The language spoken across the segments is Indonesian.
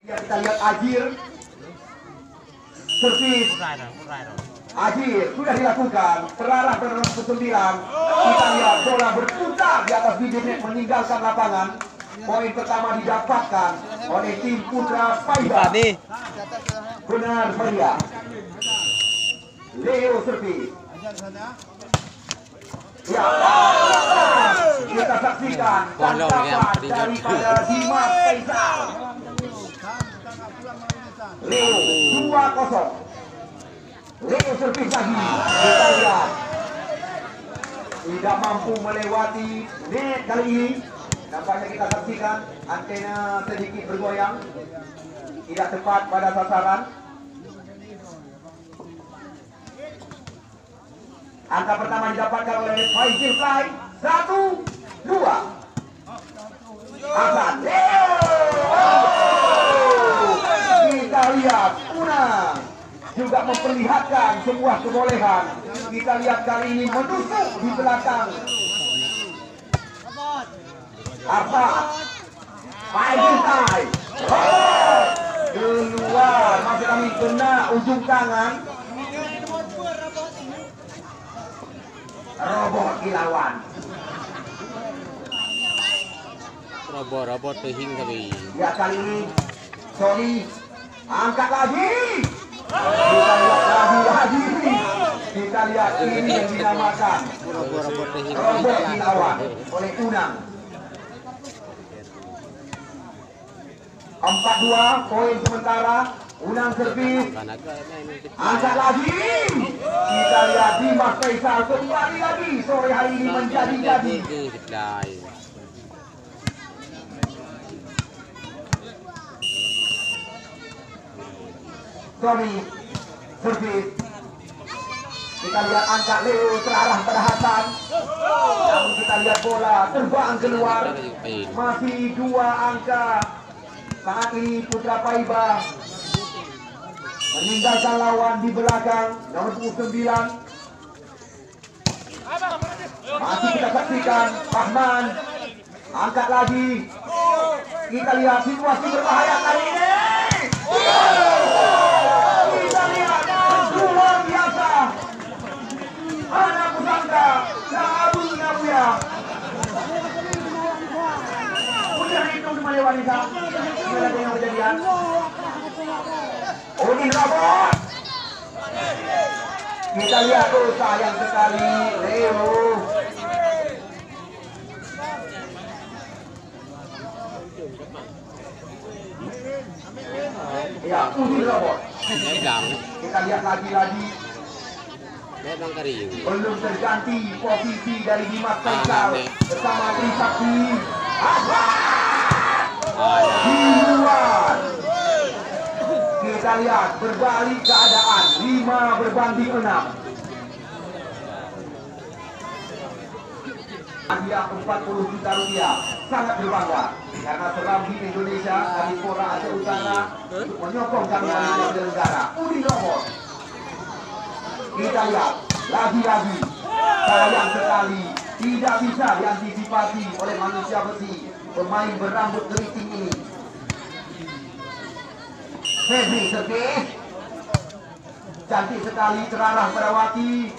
Ya, kita lihat Ajir. Servis. Ajir sudah dilakukan. Terarah ke 9. Kita lihat bola berputar di atas bibir net meninggalkan lapangan. Poin pertama didapatkan oleh tim Putra Paiba. Benar saja. Leo servis. Ya, kita saksikan tangkapan daripada Dimas Faisal. Leo 2-0. Leo servis lagi. Kita lihat tidak mampu melewati net kali ini. Nampaknya kita saksikan antena sedikit bergoyang, tidak tepat pada sasaran. Angka pertama didapatkan oleh Faizil Fly. 1, 2. Hasan Leo. Kita lihat Unang juga memperlihatkan sebuah kebolehan. Kita lihat kali ini menusuk di belakang Arta. Faizil Fly. Keluar, masih kami kena ujung tangan. Robot kilauan. Robot tehing kami. Ya kali ini Sony angkat lagi. Kita lihat lagi. Kita lihat ini yang dinamakan Robot tehing. robot kilauan oleh Unang. 4-2 poin sementara. Unang servis. Angkat lagi. Kita lihat Dimas Faisal kembali lagi sore hari ini menjadi-jadi. Sony servis. Kita lihat angkat Leo terarah pada Hasan. Namun kita lihat bola terbang keluar. Masih 2 angka. Saat ini Putra Paiba meninggalkan lawan di belakang nomor 29. Masih kita saksikan Rahman angkat lagi. Kita lihat situasi berbahaya kali ini. Kita lihat luar biasa. Anak pusaka Abu Nabuya. Udah itu kembali wanita. Gimana dengan kejadian? Udin robot. Kita lihat sayang sekali Leo. Ya, Udin robot. Kita lihat lagi. Belum terganti posisi dari Dimas Faisal bersama Trisakti. Di luar. Kita lihat berbalik keadaan 5-6. Hadiah 40 juta rupiah. Sangat berbangga karena Serambi Indonesia dari Pora Aceh Utara untuk menyokong kami dari penyelenggara Udin Robot. Kita lihat lagi-lagi sayang sekali tidak bisa diantisipasi oleh manusia besi pemain berambut keriting ini. Febri servis. Cantik sekali terarah pada Wati.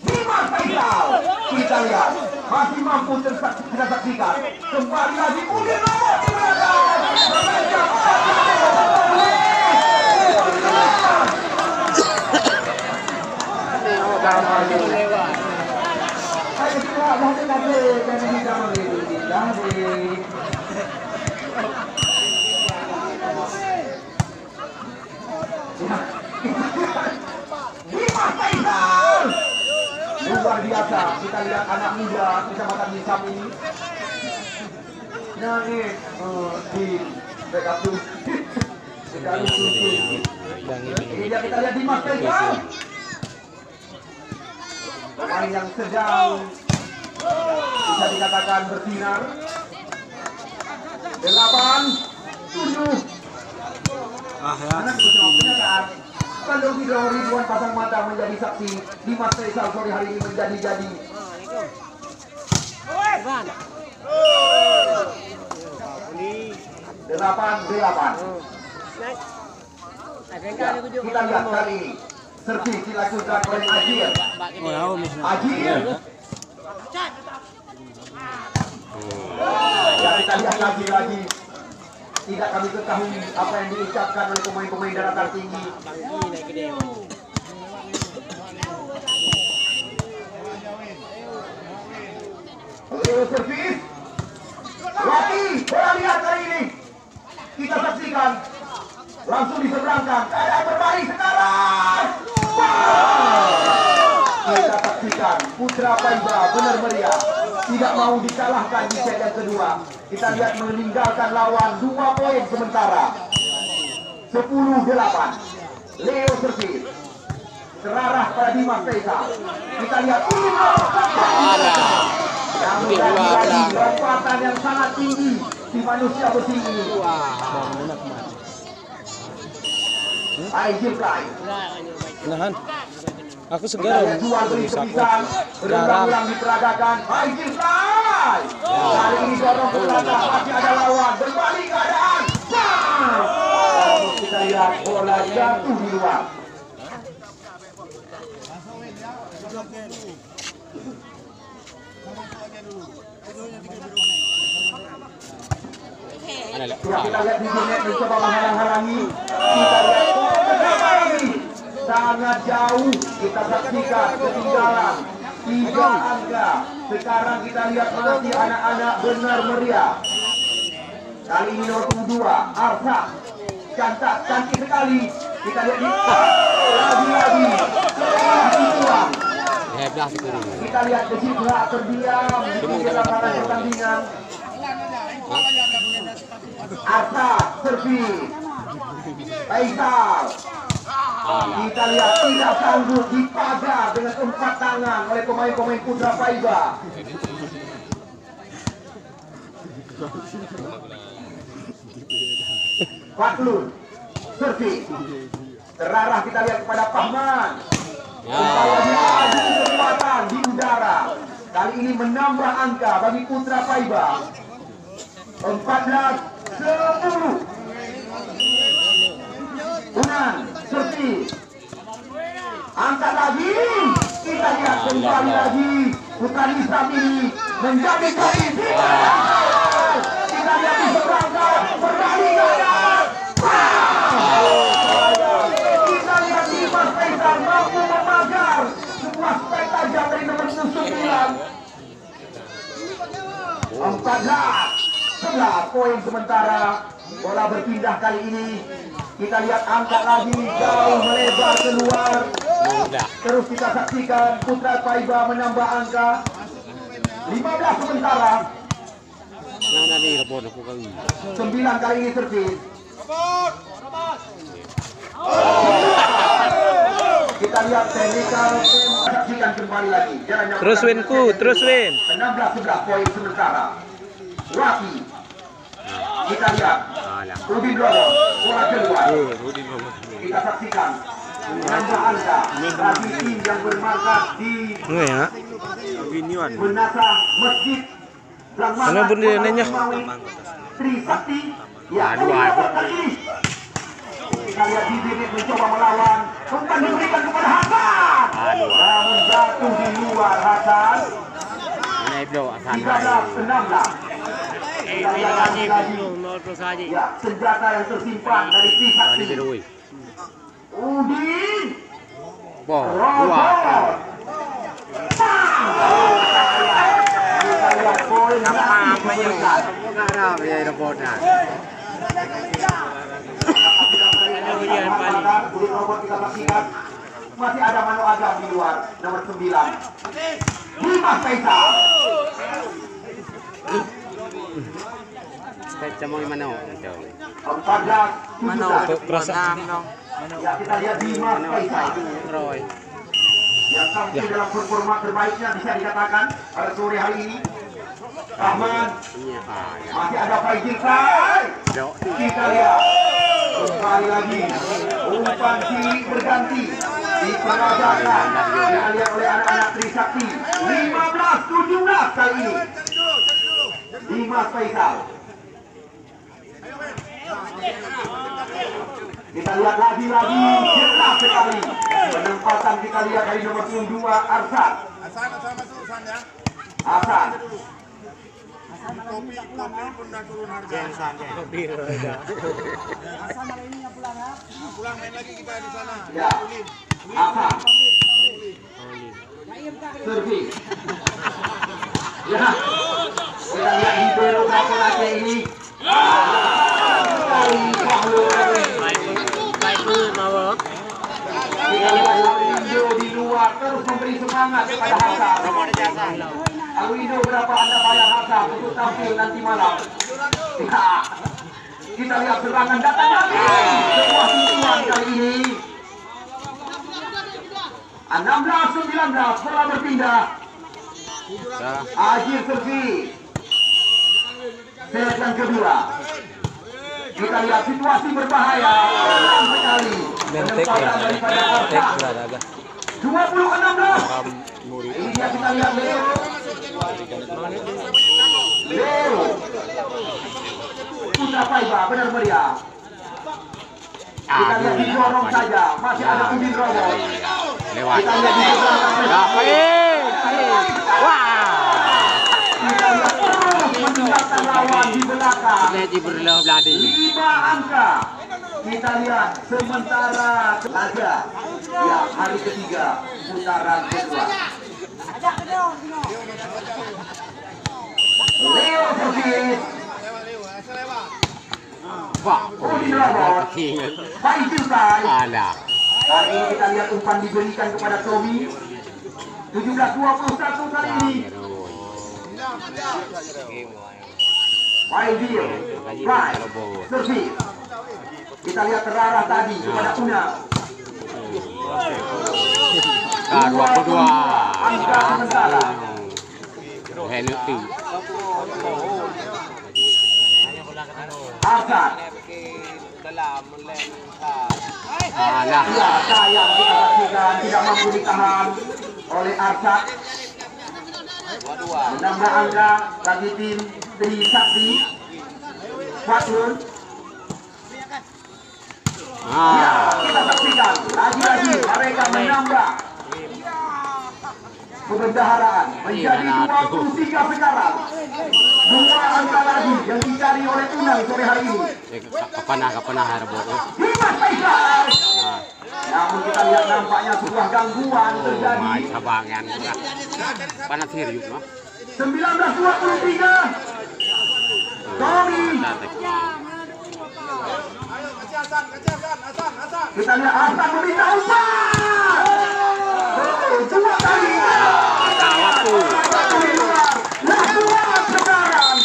Dimas Faisal. Kita lihat masih mampu kita saksikan. Kembali lagi Udin Robot di belakang. Luar biasa, kita lihat anak muda Kecamatan Nisam ini nangis di backup tuh. Ini dia, kita lihat Dimas Faisal, pemain yang sedang bisa dikatakan bersinar. 8-7. Anak bersama kalau tidak ribuan pasang mata menjadi saksi Dimas Faisal sore hari ini menjadi-jadi. 8-8. Ya, kita lihat kali ini servis dilakukan oleh Ajir. Ajir. Ya, kita lihat lagi. Tidak kami ketahui apa yang diucapkan oleh pemain-pemain daratan tinggi. Servis. Lagi, bola lihat kali ini. Kita saksikan. Langsung diseberangkan. Keadaan berbalik sekarang. Kita saksikan Putra Paiba benar meriah. Tidak mau dikalahkan di set yang kedua. Kita lihat meninggalkan lawan 2 poin sementara. 10-8. Leo servis. Terarah pada Dimas Faisal. Kita lihat ini lompatan yang sangat tinggi di manusia besi ini. Aijil Fly. Nahan. Aku segar. Jual beli kepisan. Berulang-ulang diperagakan. Aijil Fly. Kali ini dorong ke belakang. Masih ada lawan. Berbalik keadaan. Lalu kita lihat bola jatuh di luar. Sudah kita lihat di sini mencoba menghalang-halangi. Kita lihat pertama ini sangat jauh. Kita saksikan ketinggalan 3 angka. Sekarang kita lihat masih anak-anak benar meriah. Kali ini nomor 2 Arsa. Cantik sekali. Kita lihat lagi-lagi. Kita lihat ke situ terdiam di lapangan pertandingan. Arsa servis. Faisal. Kita lihat tidak sanggup dipagar dengan 4 tangan oleh pemain-pemain Putra Paiba. Fatlun servis. Terarah kita lihat kepada Pahman. Adu kekuatan di udara. Kali ini menambah angka bagi Putra Paiba. 14-10. Unan servis. Angkat lagi. Kita lihat kembali lagi. Putra Nisam ini menjadi poin. Kita lihat di seberangkan. Berbalik kanan. Kita lihat di Mas Faisal mampu memagar sebuah spek tajam dari nomor 9. 14-11 poin sementara. Bola berpindah kali ini. Kita lihat angkat lagi jauh melebar keluar. Terus kita saksikan Putra Paiba menambah angka 15 sementara. 9 kali ini servis. Kita lihat technical saksikan kembali lagi. Terus winku, terus win. 16-11 poin sementara. Waki. Kita lihat Udin Robo bola keluar. Kita saksikan menambah angka bagi tim yang bermarkas di Menasa Masjid Mana berdiriannya? Trisakti. Ya, kita lihat di sini mencoba melawan. Umpan diberikan kepada Hasan. Namun jatuh di luar Hasan. 13-16. Ya, senjata yang tersimpan dari Trisakti. Udin. Masih ada Manu Agam di luar nomor 9. Dimas Faisal. Cemong mana? 14-17. Ya, kita lihat Dimas Faisal yang tampil dalam performa terbaiknya bisa dikatakan pada sore hari ini. Rahman. Masih ada Faizil Fly. Kita lihat kembali lagi umpan kiri berganti diperagakan. Kita lihat oleh anak-anak Trisakti. 15-17 kali ini. Dimas Faisal. Kita lihat lagi-lagi jelas sekali penempatan kita lihat dari nomor 22 Arsan. Hasan masuk Hasan ya. Hasan. Kopi pun udah turun harga. Kopi harga. Hasan hari ini yang pulang ya. Pulang main lagi kita di sana. Ya. Hasan. Servis. Ya. Kita lihat Ibero berapa lagi ini. Sekali Bahlul. Alwindo di luar terus memberi semangat kepada Hasan. Alwindo berapa Anda bayar Hasan untuk tampil nanti malam? Ya. Kita lihat serangan datang lagi. Sebuah sentuhan kali ini. 16-19 bola berpindah. Akhir servis. Set yang kedua. Kita lihat situasi berbahaya. Dalam sekali. Bentek ya. Bentek berada. 20-16. Ini dia kita lihat Leo. Leo. Putra Faiba benar meriah. Kita lihat didorong saja. Masih ada Udin Robo. Lewat. Kita lihat di belakang. Wah. Kita lihat terus meninggalkan lawan di belakang. 5 angka. Kita lihat sementara saja. Ya, hari ketiga putaran kedua. Leo servis. Udin Robot. Baik Julkai. Hari ini kita lihat umpan diberikan kepada Tommy. 17-21 kali ini. Baik dia. Baik. Servis. Kita lihat terarah tadi kepada Una. 22. Angka sementara. Hasan. Ya, sayang kita saksikan tidak mampu ditahan oleh Arsan. Menambah angka bagi tim Trisakti. Fatul. Ya, kita saksikan lagi-lagi mereka menambah kebendaharaan menjadi 23 sekarang. 2 angka lagi yang dicari oleh Unang sore hari ini. Dimas Faisal. Namun kita lihat nampaknya sebuah gangguan terjadi. 19-23. Tommy. Kita lihat Hasan meminta umpan. Dua kali. Lakukan sekarang.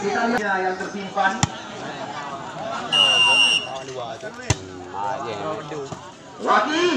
Kita lihat yang tersimpan. Lagi.